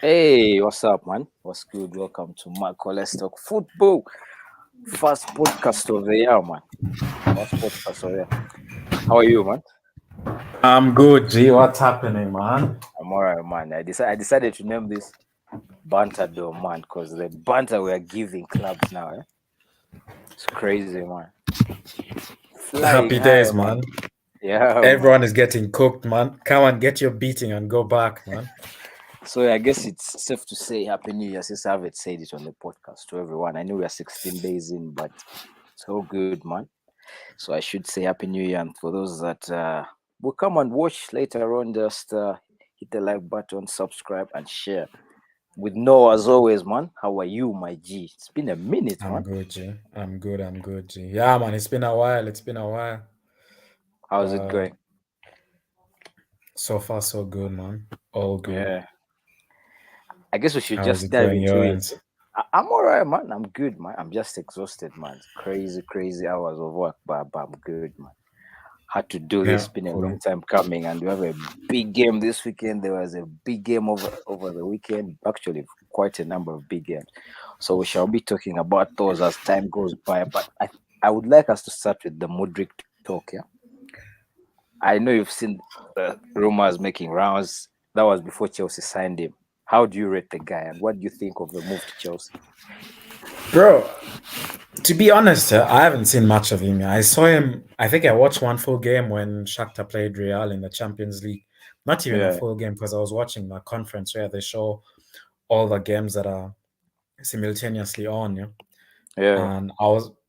Hey, what's up, man? What's good? Welcome to Marco Let's Talk Football. First podcast of the year, man. First podcast of the year. How are you, man? I'm good, G. What's happening, man? I'm alright, man. I decided to name this banter though, man, because the banter we are giving clubs now, it's crazy, man. Flying Happy high, days, man. man. Yeah, man. Everyone is getting cooked, man. Come on, get your beating and go back, man. So I guess it's safe to say Happy New Year since I haven't said it on the podcast to everyone. I know we are 16 days in, but it's all good, man. So I should say Happy New Year. And for those that will come and watch later on, just hit the like button, subscribe, and share. With Noah, as always, man. How are you, my G? It's been a minute, I'm man. good, G. I'm good, G. Yeah, man, it's been a while. It's been a while. How's it But going? so far, so good, man. All good. Yeah. I guess we should How is just it dive going, into your it. end? I'm all right, man. I'm good, man. I'm just exhausted, man. It's crazy, crazy hours of work, but I'm good, man. Had to do this. Yeah, Been a long cool. time coming, and we have a big game this weekend. There was a big game over the weekend. Actually, quite a number of big games. So we shall be talking about those as time goes by. But I would like us to start with the Mudryk talk. Yeah, I know you've seen the rumors making rounds. That was before Chelsea signed him. How do you rate the guy, and what do you think of the move to Chelsea? Bro, to be honest, I haven't seen much of him. I saw him, I think I watched one full game when Shakhtar played Real in the Champions League. Not even a Yeah, full game because I was watching the conference where they show all the games that are simultaneously on, yeah. yeah, And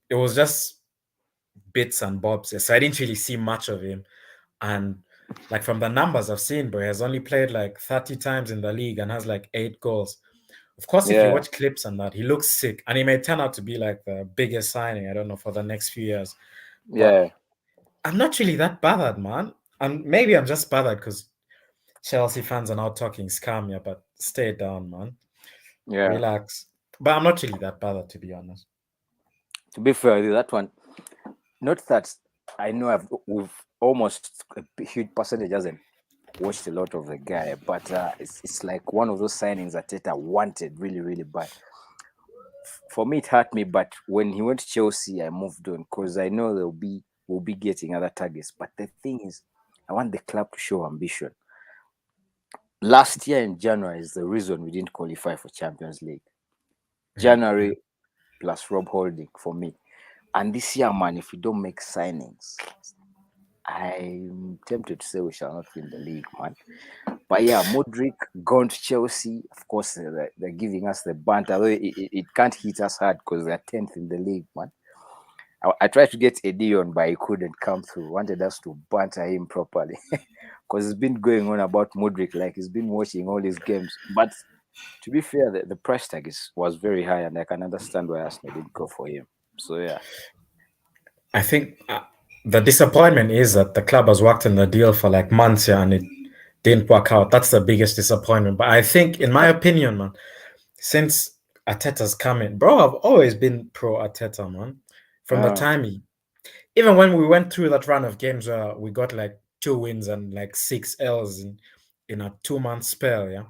it was just bits and bobs. Yeah. So I didn't really see much of him. And like from the numbers I've seen, bro, he has only played like 30 times in the league and has like 8 goals. Of course, if you yeah, watch clips and that, he looks sick. And he may turn out to be like the biggest signing, I don't know, for the next few years. But yeah, I'm not really that bothered, man. And maybe I'm just bothered because Chelsea fans are now talking scam, yeah, but stay down, man. yeah. Relax. But I'm not really that bothered, to be honest. To be fair, with you, that one. Not that I know we've almost a huge percentage hasn't watched a lot of the guy, but it's like one of those signings that Teta wanted really, really bad. For me, it hurt me, but when he went to Chelsea, I moved on because I know we'll be getting other targets. But the thing is, I want the club to show ambition. Last year in January is the reason we didn't qualify for Champions League. Yeah, yeah. January plus Rob Holding for me. And this year, man, if we don't make signings, I'm tempted to say we shall not win the league, man. But yeah, Mudryk gone to Chelsea. Of course, they're giving us the banter. Although it can't hit us hard because they're 10th in the league, man. I tried to get Eddie on, but he couldn't come through. Wanted us to banter him properly because it's been going on about Mudryk, like he's been watching all his games. But to be fair, the price tag was very high, and I can understand why Arsenal didn't go for him. So yeah, I think the disappointment is that the club has worked on the deal for like months here and it didn't work out. That's the biggest disappointment. But I think, in my opinion, man, since Arteta's come in, bro, I've always been pro Arteta, man. From the uh, time even when we went through that run of games where we got like 2 wins and like 6 L's in a 2 month spell, yeah.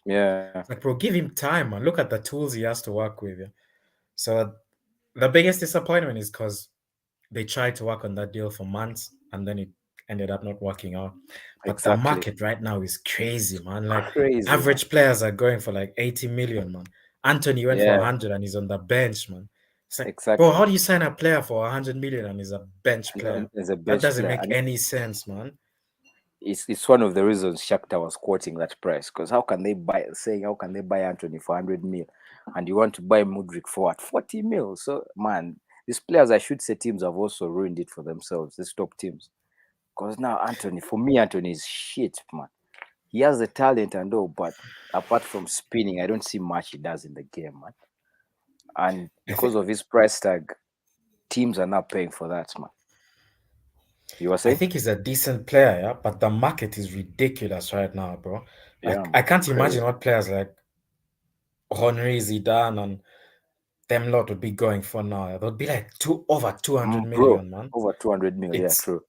yeah, Like, bro, give him time, man. Look at the tools he has to work with, yeah. So the biggest disappointment is because they tried to work on that deal for months and then it ended up not working out. But the exactly. market right now is crazy, man. Like Crazy, man. average players are going for like 80 million, man. Anthony went for Yeah, 100 and he's on the bench, man. It's like, bro, exactly. how do you sign a player for 100 million and he's a bench And player? as a That bench doesn't player, make and any sense, man. it's one of the reasons Shakhtar was quoting that price because how can they buy Anthony for 100 mil, and you want to buy Mudryk for what 40 mil? So man, these players, I should say, teams have also ruined it for themselves. These top teams, because now Anthony, for me, Anthony is shit, man. He has the talent and all, but apart from spinning, I don't see much he does in the game, man. And I think because of his price tag, teams are not paying for that, man. You were I saying? think he's a decent player, yeah, but the market is ridiculous right now, bro. Yeah, Like I man, can't imagine crazy. what players like Henri Zidane and them lot would be going for now. They'll be like over 200 Bro, million, man. over 200 mil. Yeah, It's true.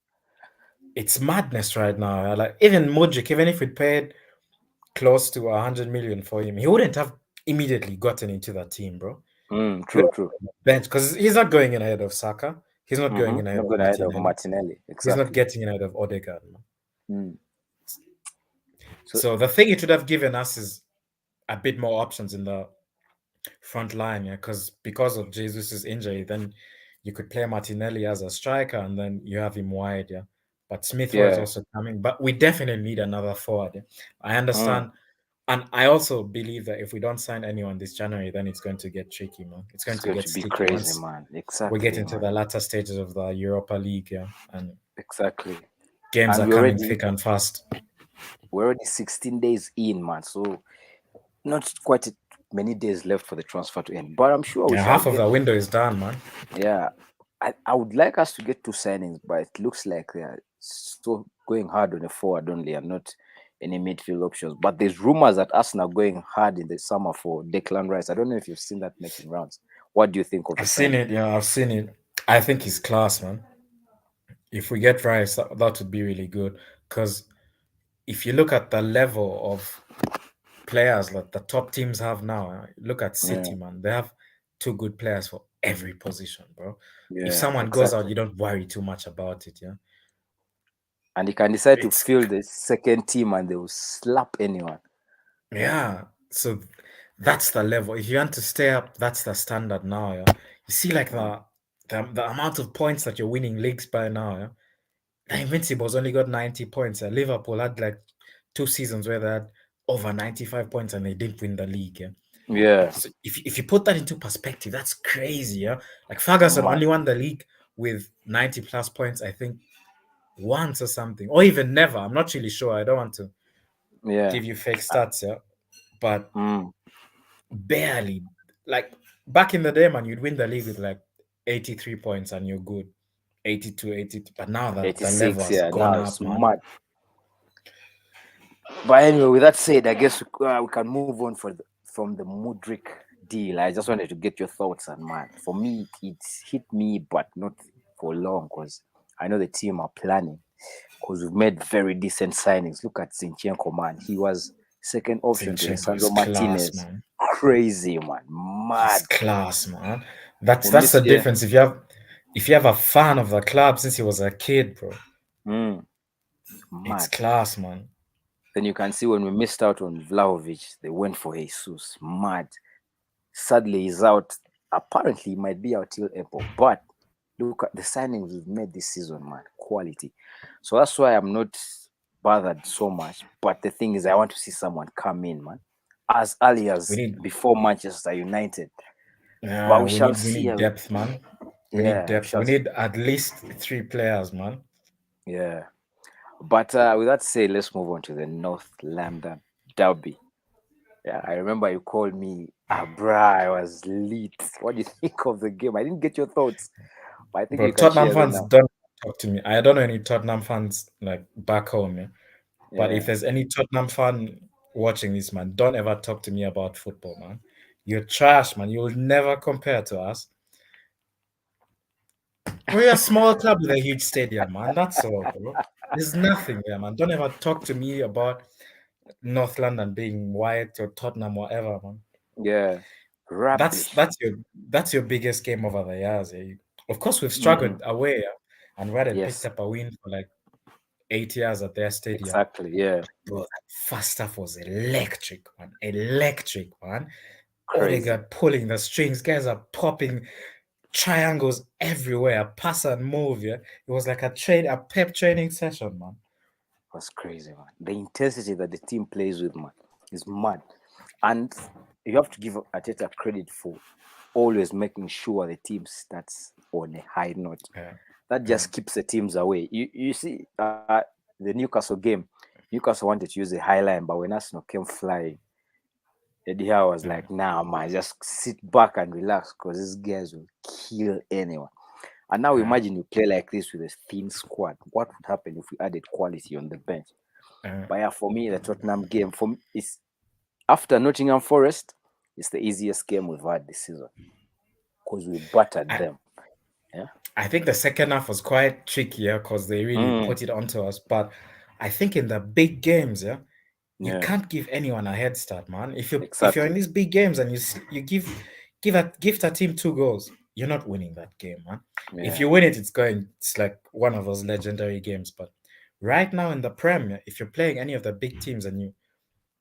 it's madness right now. Like even Mudryk, even if we paid close to 100 million for him, he wouldn't have immediately gotten into that team, bro. He would True, have true. been on the bench because he's not going in ahead of Saka. He's not going in ahead Not of going ahead of Martinelli. Martinelli. He's not Exactly. getting in ahead of Odegaard, man. Mm. So So the thing it would have given us is a bit more options in the front line, yeah, because of Jesus's injury, then you could play Martinelli as a striker and then you have him wide, yeah. But Smith Rowe is yeah. also coming, but we definitely need another forward. Yeah? I Mm. understand, and I also believe that if we don't sign anyone this January, then it's going to get tricky, man. It's going It's to going get to be sticky crazy, once man. we get Exactly, into man. the latter stages of the Europa League, yeah, and Exactly. games And are coming thick and fast. we're already 16 days in, man. So not quite many days left for the transfer to end. But I'm sure we Yeah, shall half of get. the window is done, man. Yeah, I would like us to get two signings, but it looks like they are still going hard on the forward only and not any midfield options. But there's rumors that Arsenal are going hard in the summer for Declan Rice. I don't know if you've seen that making rounds. What do you think of the I've seen signing? it, yeah, I've seen it. I think he's class, man. If we get Rice, that would be really good. Because if you look at the level of players that the top teams have now, look at Yeah, City, man. They have two good players for every position, bro. If yeah, someone goes out, exactly. you don't worry too much about it, yeah. And he can decide to It's field the second team and they will slap anyone. Yeah, yeah. So that's the level. If you want to stay up, that's the standard now, yeah. You see, like mm, the amount of points that you're winning leagues by now, yeah. The Invincibles only got 90 points. Liverpool had like 2 seasons where they had over 95 points and they didn't win the league. Yeah? yeah, So if you put that into perspective, that's crazy. Yeah. Like Ferguson man. only won the league with 90 plus points, I think, once or something, or even never. I'm not really sure. I don't want to Yeah, give you fake uh, stats, yeah. But mm, barely. Like back in the day, man, you'd win the league with like 83 points and you're good. 82, 82. But now that the level 86. has Yeah, gone now up, it's man. mad. But anyway, with that said, I guess we can move on from the Mudryk deal. I just wanted to get your thoughts on man. For me, it hit me, but not for long because I know the team are planning because we've made very decent signings. Look at Zinchenko, man. He was second option to Zinchenko is Lisandro class, Martinez. man. Crazy, man. He's Mad. class, man. That's From that's the this year, difference. If you have a fan of the club since he was a kid, bro, mm, it's mad. class, man. Then you can see when we missed out on Vlahovic, they went for Jesus. Mad. Sadly, he's out. Apparently, he might be out till April. But look at the signings we've made this season, man. Quality. So that's why I'm not bothered so much. But the thing is, I want to see someone come in, man, as early We as need before Manchester United. But yeah, we we shall need we need see. depth, man. We need Yeah, we depth. shall. We need at least three players, man. Yeah. But with that said, let's move on to the North London Derby. Yeah, I remember you called me, bruh, I was lit. What do you think of the game? I didn't get your thoughts, but I think Bro, you can Tottenham share them fans now. don't talk to me. I don't know any Tottenham fans like back home, yeah. But if Yeah, there's any Tottenham fan watching this, man, don't ever talk to me about football, man. You're trash, man. You'll never compare to us. We're a small club with a huge stadium, man. That's all, bro. There's nothing there, man. Don't ever talk to me about North London being white or Tottenham, whatever, man. yeah, That's rubbish. that's your that's your biggest game over the years. Eh? Of course, we've Hmm. struggled away, yeah, and we hadn't picked Yes, up a win for like 8 years at their stadium. exactly. Yeah, Bro, that first stuff was electric, man. Electric, man. crazy. Odegaard pulling the strings, guys are popping triangles everywhere, pass and move. Yeah, it was like a pep training session, man. Was crazy, man. The intensity that the team plays with, man, is mad. And you have to give Ateta credit for always making sure the team starts on a high note. Yeah, That yeah, just keeps the teams away. You see, the Newcastle game, Newcastle wanted to use a high line, but when Arsenal came flying, Eddie Howe was yeah, like, "Nah, man, just sit back and relax, because these guys will kill anyone." And now yeah, imagine you play like this with a thin squad. What would happen if we added quality on the bench? yeah. But yeah, for me, the Tottenham game, for me, is after Nottingham Forest, it's the easiest game we've had this season because we battered I, them. Yeah. I think the second half was quite trickier because they really Mm, put it onto us. But I think in the big games, yeah, you Yeah, can't give anyone a head start, man. If you're in exactly. these big games and you gift a team 2 goals, you're not winning that game, man. If Yeah, you win it, it's like one of those legendary games. But right now in the Premier, if you're playing any of the big teams and you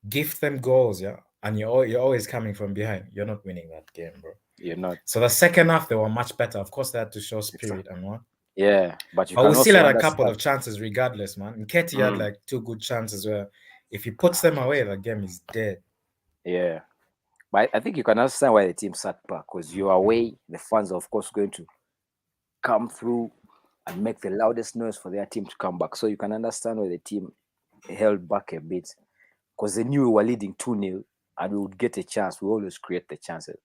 gift them goals, yeah, and you're always coming from behind, you're not winning that game, bro. you're not. So the second half they were much better. Of course, they had to show spirit Exactly. and what. Yeah, but you But we can still also had a couple understand. of chances regardless, man. Nketiah had Mm, like 2 good chances where if he puts them away, the game is dead. yeah, but I think you can understand why the team sat back because you're away. The fans are of course going to come through and make the loudest noise for their team to come back. So you can understand why the team held back a bit because they knew we were leading 2-0 and we would get a chance. We always create the chances.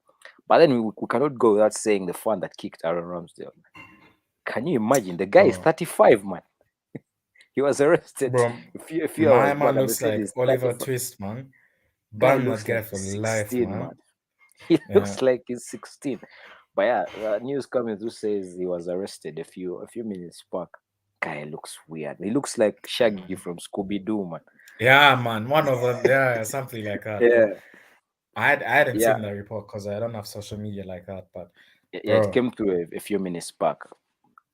But then we cannot go without saying the fan that kicked Aaron Ramsdale. Can you imagine? The guy is Bro, 35, man. He was arrested. bro, If you my was back man and they looks said like he's Oliver 35, Twist, man. guy Ban that looks guy like for he's life, 16, man. man. He Yeah. looks like he's 16. But yeah, the news coming through says he was arrested a few minutes back. Guy looks weird. He looks like Shaggy from Scooby Doo, man. Yeah, man. One of them, yeah, something like that. But Yeah, I hadn't yeah, seen the report because I don't have social media like that. But yeah. It bro, came through a few minutes back.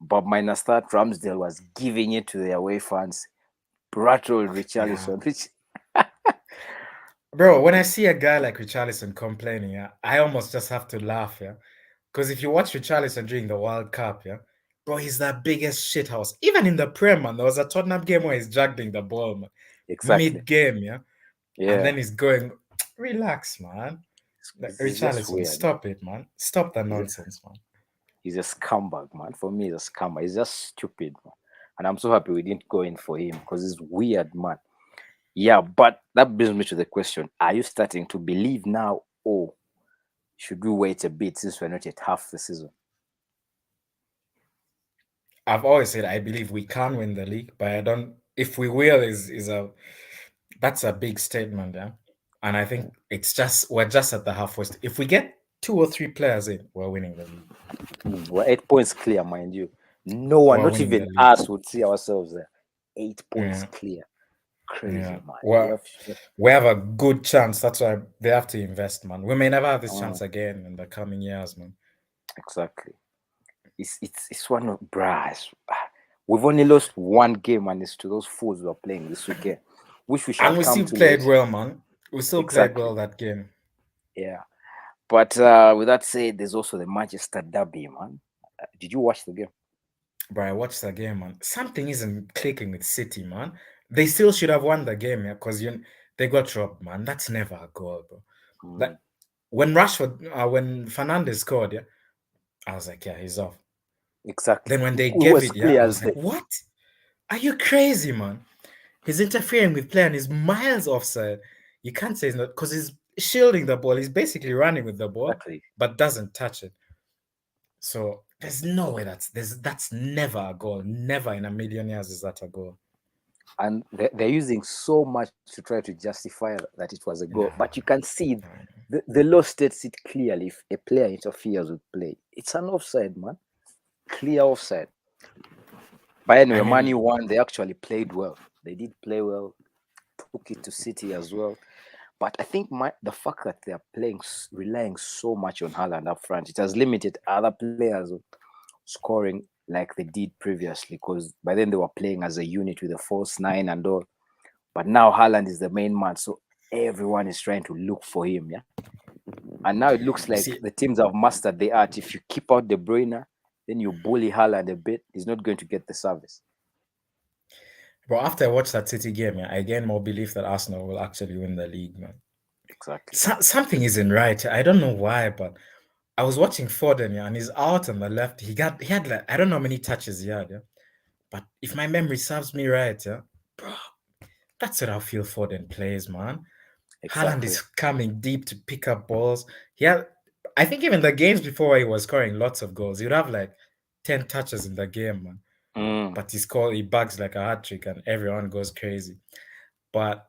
But minus that, Ramsdale was giving it to the away fans. Rattled yeah, Richarlison. bro. When I see a guy like Richarlison complaining, yeah, I almost just have to laugh, yeah. Because if you watch Richarlison during the World Cup, yeah, bro, he's the biggest shithouse. Even in the Prem, man, there was a Tottenham game where he's juggling the ball, man, Exactly. mid-game, yeah, and Yeah. then he's going, relax, man. Like, It's just Richarlison, weird, man. stop it, man. Stop the He's a, nonsense, man. he's a scumbag, man. For me, he's a scumbag. He's just stupid, man. And I'm so happy we didn't go in for him because he's weird, man. Yeah, but that brings me to the question: are you starting to believe now, or should we wait a bit since we're not at half the season? I've always said I believe we can win the league, but I don't. If we will, is a that's a big statement, yeah. And I think we're just at the halfway. If we get 2 or 3 players in, we're winning the league. We're 8 points clear, mind you. No one, We're not winning even the league. us, would see ourselves there. 8 points Yeah, clear. yeah. Crazy, man. Well, we have a good chance. That's why they have to invest, man. We may never have this Mm, chance again in the coming years, man. exactly. It's one of brass. We've only lost one game, and it's to those fools who are playing this weekend, which we shall And we come still to played later. well, man. We still played Exactly. well that game. Yeah. But with that said, there's also the Manchester Derby, man. Did you watch the game? But I watched the game, man. Something isn't clicking with City, man. They still should have won the game, yeah, because they got robbed, man. That's never a goal, bro. Like Mm, when Fernandez scored, yeah, I was like, yeah, he's off. exactly. Then when they Who gave was it, yeah, I clear as was like, day? what? Are you crazy, man? He's interfering with play and he's miles offside. You can't say he's not because he's shielding the ball. He's basically running with the ball, Exactly. but doesn't touch it. So there's no way that's never a goal. Never in a million years is that a goal. And they're using so much to try to justify that it was a goal. Nah, But you can see nah. the law states it clearly. If a player interferes with play, it's an offside, man. Clear offside. But I anyway, Man mean, U won. They actually played well. They did play well. Took it to City as well. But I think the fact that they are relying so much on Haaland up front, it has limited other players scoring like they did previously. Because by then they were playing as a unit with a false nine and all. But now Haaland is the main man, so everyone is trying to look for him. Yeah, and now it looks you like see, the teams have mastered the art. If you keep out De Bruyne, then you bully Haaland a bit. He's not going to get the service. bro, after I watched that City game, yeah, I gained more belief that Arsenal will actually win the league, man. Exactly. Something isn't right. I don't know why, but I was watching Foden, yeah, and he's out on the left. He had like I don't know how many touches he had, yeah. But if my memory serves me right, yeah, bro, that's what I feel Foden plays, man. Haaland Exactly. is coming deep to pick up balls. I think even the games before he was scoring lots of goals, he would have like 10 touches in the game, man. Mm, But he bugs like a hat trick and everyone goes crazy. But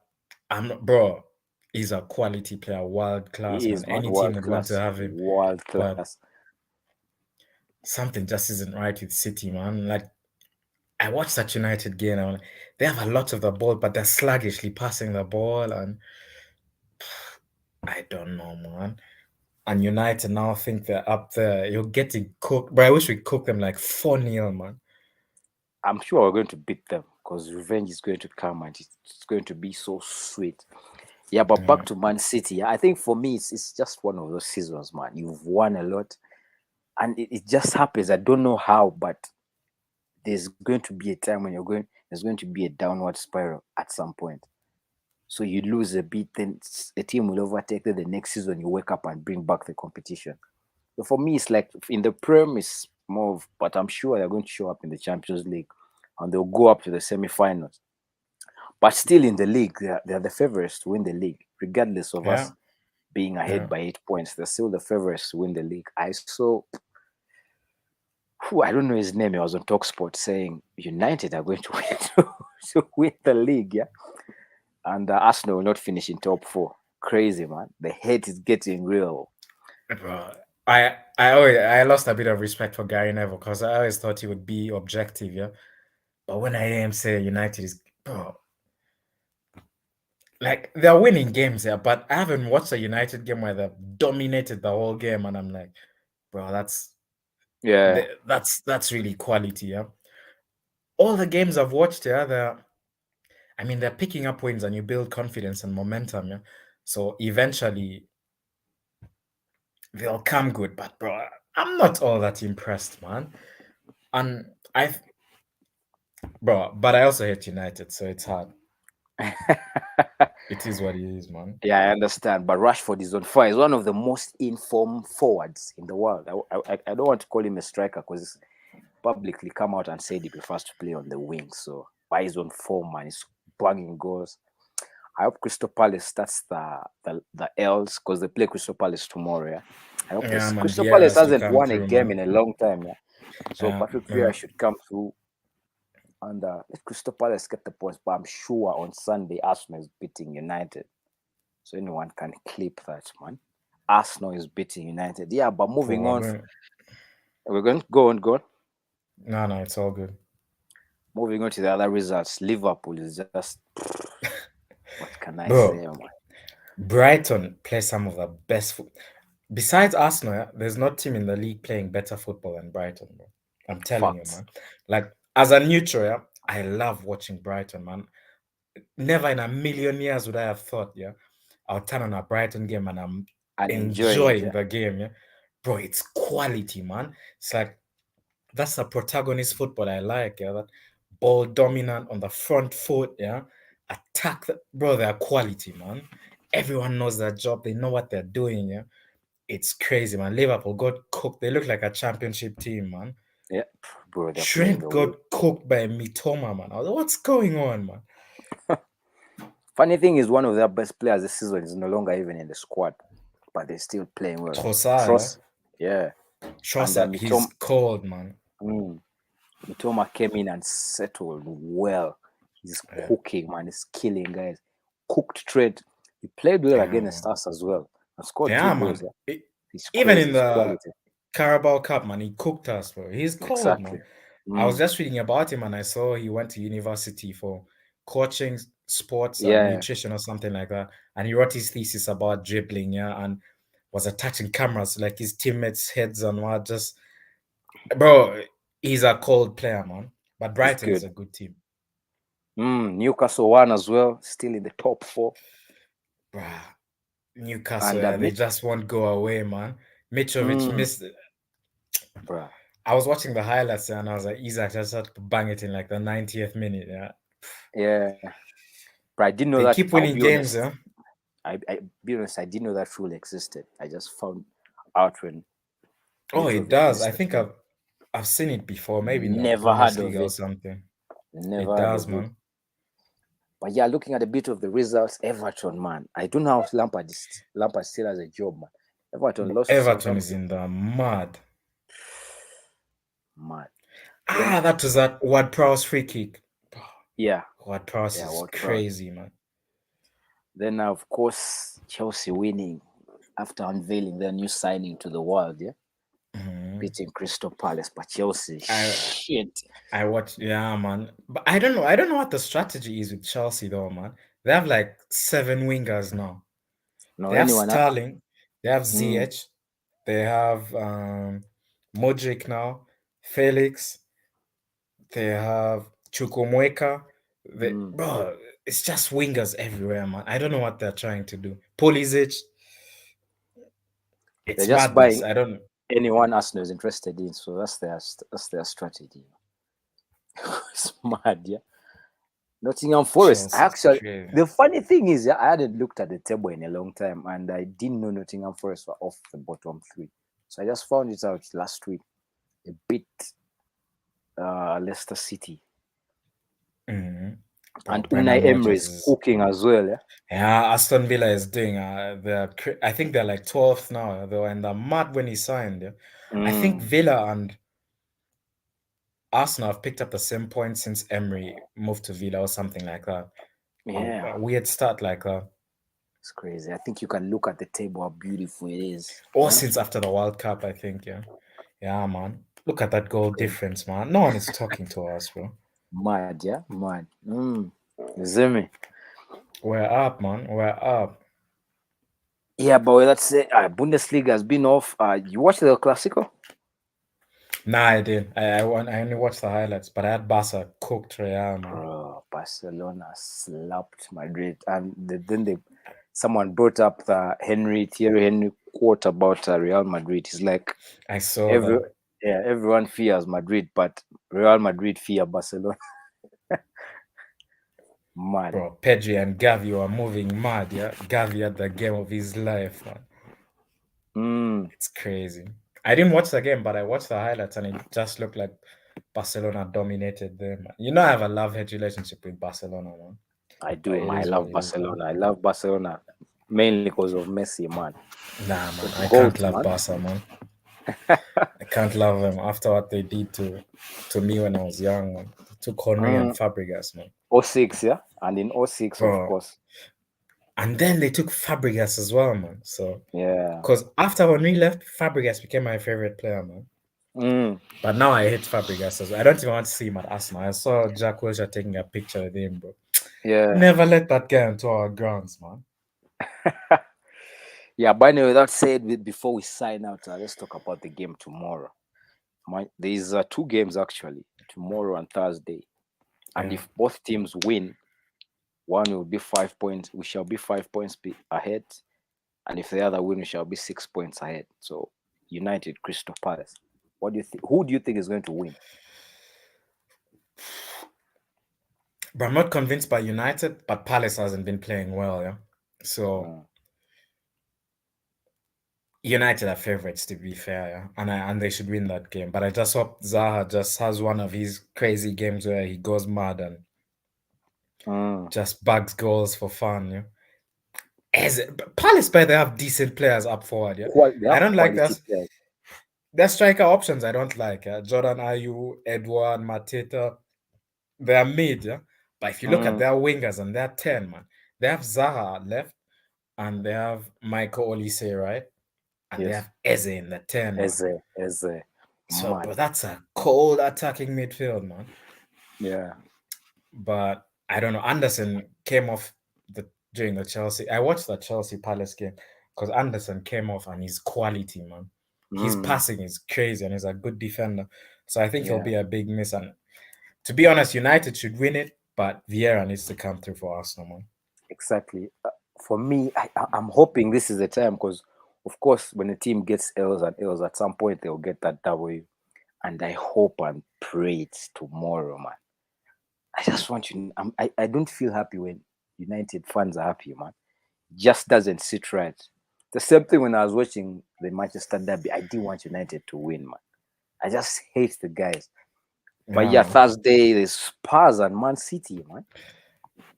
I'm not, bro, he's a quality player, world class, he man. is, man. Any team World would want to class. have him. World But class. something just isn't right with City, man. Like I watched that United game. I'm like, they have a lot of the ball, but they're sluggishly passing the ball, and I don't know, man. And United now think they're up there. You're getting cooked, but I wish we cooked them like 4-0, man. I'm sure we're going to beat them because revenge is going to come and it's going to be so sweet. Yeah, but back Yeah, to Man City. I think for me, it's just one of those seasons, man. You've won a lot, and it just happens. I don't know how, but there's going to be a time when there's going to be a downward spiral at some point. So you lose a bit, then a team will overtake. Then the next season, you wake up and bring back the competition. So for me, it's like in the Prem, it's more of, but I'm sure they're going to show up in the Champions League and they'll go up to the semi-finals. But still in the league, they're the favorites to win the league, regardless of yeah, us being ahead yeah. by 8 points. They're still the favorites to win the league. I saw, I don't know his name. He was on Talksport saying United are going to win, to win the league, yeah, and Arsenal will not finish in top four. Crazy, man. The hate is getting real. Bro, I lost a bit of respect for Gary Neville because I always thought he would be objective, yeah. But when I hear him say United is, bro, like they're winning games, yeah. But I haven't watched a United game where they've dominated the whole game, and I'm like, bro, Yeah, that's really quality, yeah. All the games I've watched, yeah, I mean, they're picking up wins, and you build confidence and momentum, yeah. So eventually they'll come good, but bro, I'm not all that impressed, man. And bro, but I also hate United, so it's hard. It is what it is, man. yeah, I understand. But Rashford is on fire. He's one of the most informed forwards in the world. I don't want to call him a striker because he's publicly come out and said he prefers to play on the wing. So, but he's on form, man. He's banging goals. I hope Crystal Palace starts the L's because they play Crystal Palace tomorrow. Yeah, I hope Yeah, man, Crystal Vieira Palace has to hasn't come won a through, game in man. a long time. Yeah, so Yeah, Patrick yeah. Vieira should come through and let Crystal Palace get the points. But I'm sure on Sunday Arsenal is beating United, so anyone can clip that, man. Arsenal is beating United. Yeah, but Cool. moving We're on, going. we're going to go on, go on. No, no, it's all good. Moving on to the other results. Liverpool is just what can I say, Bro, man? Brighton play some of the best. Besides Arsenal, yeah, there's no team in the league playing better football than Brighton, bro. I'm telling you, Facts. man. Like, as a neutral, yeah, I love watching Brighton, man. Never in a million years would I have thought, yeah, I'll turn on a Brighton game and I'm And enjoying it, enjoying yeah. the game, yeah. Bro, it's quality, man. It's like that's the protagonist football I like, yeah. That ball dominant on the front foot, yeah. Attack, bro, they're quality, man. Everyone knows their job. They know what they're doing, yeah. It's crazy, man. Liverpool got cooked. They look like a championship team, man. Yeah, bro, they're playing Trent the way. got cooked by Mitoma, man. I was like, what's going on, man? Funny thing is, one of their best players this season is no longer even in the squad, but they're still playing well. Trossard, yeah. Trust, yeah. And Trossard, he's cold, man. Mm, Mitoma came in and settled well. He's Yeah, cooking, man. He's killing guys. Cooked Trent. He played well yeah, against man. us as well. And scored two Yeah, goals. man. Yeah, he's Even crazy. in He's the quality. Carabao Cup, man, he cooked us, bro. He's cold, Exactly. man. I was Mm, just reading about him and I saw he went to university for coaching sports and yeah, nutrition or something like that. And he wrote his thesis about dribbling, yeah, and was attaching cameras like his teammates' heads and what just bro, he's a cold player, man. But he's Brighton is good. a good team. Newcastle won as well. Still in the top four. Bruh, Newcastle, And yeah, they just won't go away, man. Mitrovic mm, missed. bruh, I was watching the highlights and I was like, Isaac just had to bang it in like the 90th minute. Yeah. yeah. But I didn't know They that. keep I'll winning be games, honest. yeah. I be honest. I didn't know that rule existed. I just found out when Oh, it Mitrovic does. I missed the think game. I've seen it before, maybe in the Never heard of Bundesliga or it. something. It Never heard does, of it. man. But yeah, looking at a bit of the results, Everton, man. I don't know how Lampard still has a job, man. Everton lost to Everton is Southampton. in the mud. Man. Then That was that Ward Prowse free kick. yeah, Ward Prowse yeah, is World Prowse. crazy, man. Then of course Chelsea winning after unveiling their new signing to the world, yeah. beating Crystal Palace, but Chelsea, I shit. I watch, yeah, man. But I don't know. I don't know what the strategy is with Chelsea, though, man. They have like 7 wingers now. No, They have anyone. Sterling, they have Mm, ZH, they have Mudryk now, Felix, they have Chukwuemeka. mm. Bro, it's just wingers everywhere, man. I don't know what they're trying to do. Pulisic, They're it's just madness. buying I don't. anyone Arsenal is interested in, so that's their strategy. It's mad, yeah. Nottingham Forest. I Chelsea's actually, crazy. the funny thing is, yeah, I hadn't looked at the table in a long time, and I didn't know Nottingham Forest were off the bottom three. So I just found it out last week. A bit Leicester City Hmm. and Bro, Unai Brendan Emery Rodgers is is. cooking as well. Yeah. Yeah, Aston Villa is doing. I think they're like 12th now, though, and they're mad when he signed. Yeah, I think Mm, Villa and Arsenal have picked up the same points since Emery moved to Villa or something like that. yeah, A weird start like that. it's crazy. I think you can look at the table how beautiful it is. Or Huh? since after the World Cup, I think. Yeah, yeah, man. Look at that goal Crazy. difference, man. No one is talking to us, bro. Mad, yeah, mad. Zemi. We're up, man. We're up. Yeah, but that's it. Bundesliga has been off. You watched the Clasico? Nah, I did. I only watched the highlights, but I had Barca cooked Real, man. Bro, Barcelona slapped Madrid, and someone brought up the Thierry Henry quote about Real Madrid. He's like, I saw every that. yeah, everyone fears Madrid, but Real Madrid fear Barcelona. Mad. Bro, Pedri and Gavi were moving mad, yeah? Gavi had the game of his life, man. Mm, It's crazy. I didn't watch the game, but I watched the highlights and it just looked like Barcelona dominated them, man. You know, I have a love-hate relationship with Barcelona, man. I But do. it I is what love it is, man. Barcelona. I love Barcelona mainly because of Messi, man. Nah, The man, I can't goat, love man. Barca, man. I can't love them after what they did to me when I was young, man. They took Henry and Mm, Fabregas, man. '06, yeah, and in '06, of Bro, course. and then they took Fabregas as well, man. So, Yeah. because after Henry left, Fabregas became my favorite player, man. Mm, But now I hate Fabregas as well. I don't even want to see him at Arsenal. I saw Jack Wilshere taking a picture with him, bro. yeah. Never let that guy onto our grounds, man. Yeah, but anyway, that said, before we sign out, let's talk about the game tomorrow. There's two games actually, tomorrow and Thursday. And Yeah. if both teams win, one will be 5 points. We shall be 5 points ahead. And if the other win, we shall be 6 points ahead. So United, Crystal Palace. What do you think? Who do you think is going to win? But I'm not convinced by United, but Palace hasn't been playing well, yeah. So Mm, United are favorites to be fair, yeah. And they should win that game. But I just hope Zaha just has one of his crazy games where he goes mad and mm. just bags goals for fun, yeah. Palace, by they have decent players up forward, yeah. They I have don't like quality that. players. Their striker options I don't like. Yeah? Jordan Ayew, Edward, Mateta, they are mid, yeah. But if you look at Mm, their wingers and their 10, man, they have Zaha left and they have Michael Olise, right? And they yes, have Eze in the 10, man. Eze, So, mad. bro, that's a cold attacking midfield, man. Yeah. But I don't know. Anderson came off during the Chelsea. I watched the Chelsea Palace game because Anderson came off and his quality, man. His Mm, passing is crazy and he's a good defender. So I think he'll yeah. be a big miss. And to be honest, United should win it, but Vieira needs to come through for Arsenal, man. Exactly. For me, I'm hoping this is the time because, of course, when a team gets L's and L's, at some point they'll get that W. And I hope and pray it's tomorrow, man. I just want you. I don't feel happy when United fans are happy, man. Just doesn't sit right. The same thing when I was watching the Manchester Derby. I didn't want United to win, man. I just hate the guys. But Yeah, yeah, man. Thursday there's Spurs and Man City, man.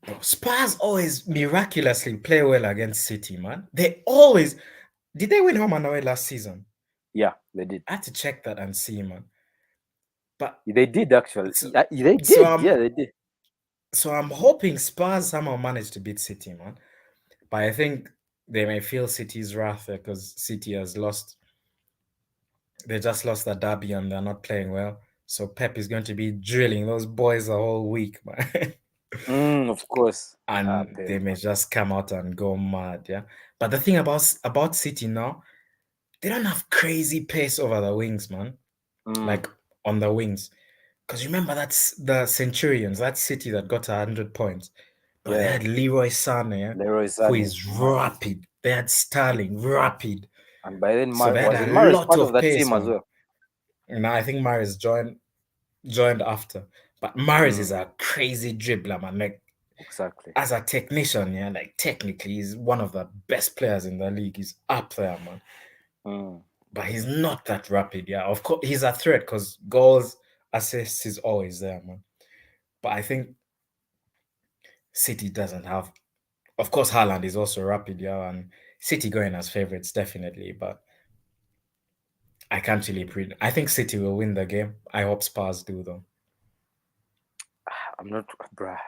Bro, Spurs always miraculously play well against City, man. They always did they win home and away last season? Yeah, they did. I had to check that and see, man. But They did actually. so, They so did. I'm Yeah, they did. so I'm hoping Spurs somehow manage to beat City, man. But I think they may feel City's wrath because City has lost They just lost the derby and they're not playing well. So Pep is going to be drilling those boys the whole week, man. Of course. And Pep, they may man. just come out and go mad, yeah. But the thing about City now, they don't have crazy pace over the wings, man. Mm, Like on the wings. Because remember, that's the Centurions, that City that got 100 points. But they yeah. had Leroy Sané, yeah, Leroy who Sané, is mad. rapid. They had Sterling, rapid. And by then, So they had Was a it Maris lot part of of that pace, team as man. well? Now I think Maris joined after. But Maris is Mm, a crazy dribbler, man. Like exactly. as a technician, yeah, like technically he's one of the best players in the league. He's up there, man. Mm. But he's not that rapid, yeah. Of course he's a threat because goals, assists is always there, man. But I think City doesn't have. Of course, Haaland is also rapid, yeah, and City going as favorites definitely. But I can't really I think City will win the game. I hope Spurs do though. I'm not, bruh.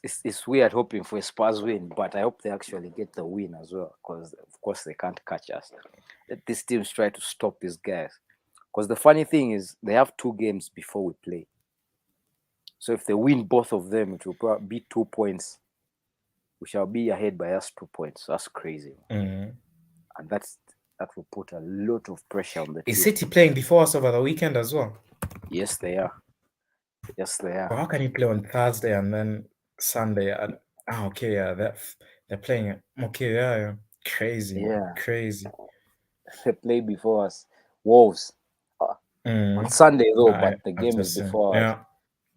It's weird hoping for a Spurs win, but I hope they actually get the win as well, because of course they can't catch us. Let these teams try to stop these guys. Because the funny thing is, they have 2 games before we play. So if they win both of them, it will probably be 2 points. We shall be ahead by us 2 points. That's crazy, Mhm. and that will put a lot of pressure on the Is team. City playing before us over the weekend as well? Yes, they are. Yes, they are. But how can you play on Thursday and then Sunday? Okay, yeah, they're playing it. Okay, yeah, yeah. Crazy, man. Yeah, Crazy. they play before us. Wolves on Mm. Sunday though, I but the I've game is just seen. before us. Yeah,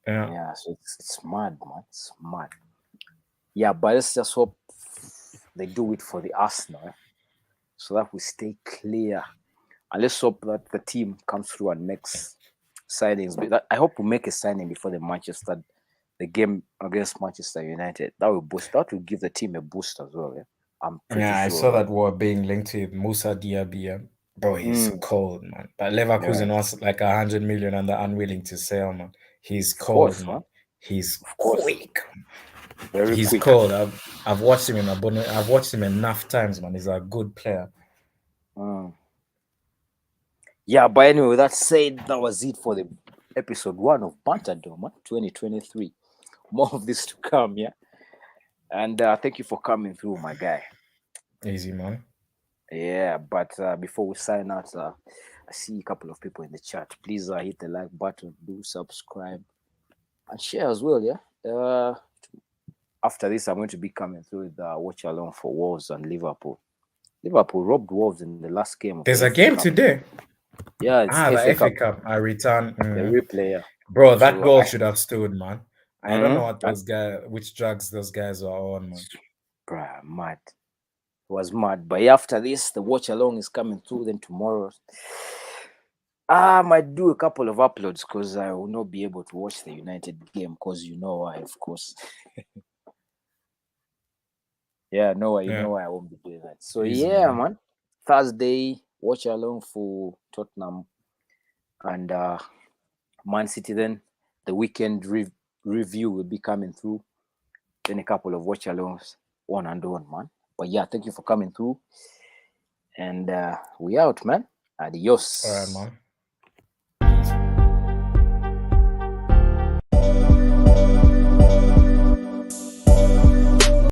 yeah. Yeah, so it's mad, man. It's mad. Yeah, but let's just hope they do it for the Arsenal, so that we stay clear. And let's hope that the team comes through and makes signings. But I hope we make a signing before the game against Manchester United. That will boost. That will give the team a boost as well. Yeah? I'm pretty Yeah, I sure saw about that it. war being linked to Musa Diaby. Yeah. Bro, he's Mm, cold, man. But yeah, Leverkusen was like 100 million and they're unwilling to sell, man. He's of cold, course, man. man. He's Of course, quick. very He's quick. cold. I've watched him in I've watched him enough times, man. He's a good player. Mm. Yeah, but anyway, that said, that was it for the episode 1 of Banterdom, 2023. More of this to come, yeah. And thank you for coming through, my guy. Easy, man. Yeah, but before we sign out, I see a couple of people in the chat. Please hit the like button, do subscribe, and share as well. Yeah. After this, I'm going to be coming through with the watch along for Wolves and Liverpool. Liverpool robbed Wolves in the last game of the There's a FA game Cup. today. Yeah, it's Ah, the FA FA Cup, Cup. I return. the Mhm. replay. Yeah. Bro, that So goal should have stood, man. I don't know what that, those guys, which drugs those guys are on, man. bruh, mad. It was mad. But yeah, after this, the watch along is coming through. Then tomorrow, I might do a couple of uploads because I will not be able to watch the United game because you know why, of course. Yeah, no, why, you Yeah, know why I won't be doing that. So easy, yeah, man. man. Thursday, watch along for Tottenham and Man City. Then the weekend review will be coming through. Then a couple of watch alongs, on and on, man. But yeah, thank you for coming through. And we out, man. All right, Adios. man.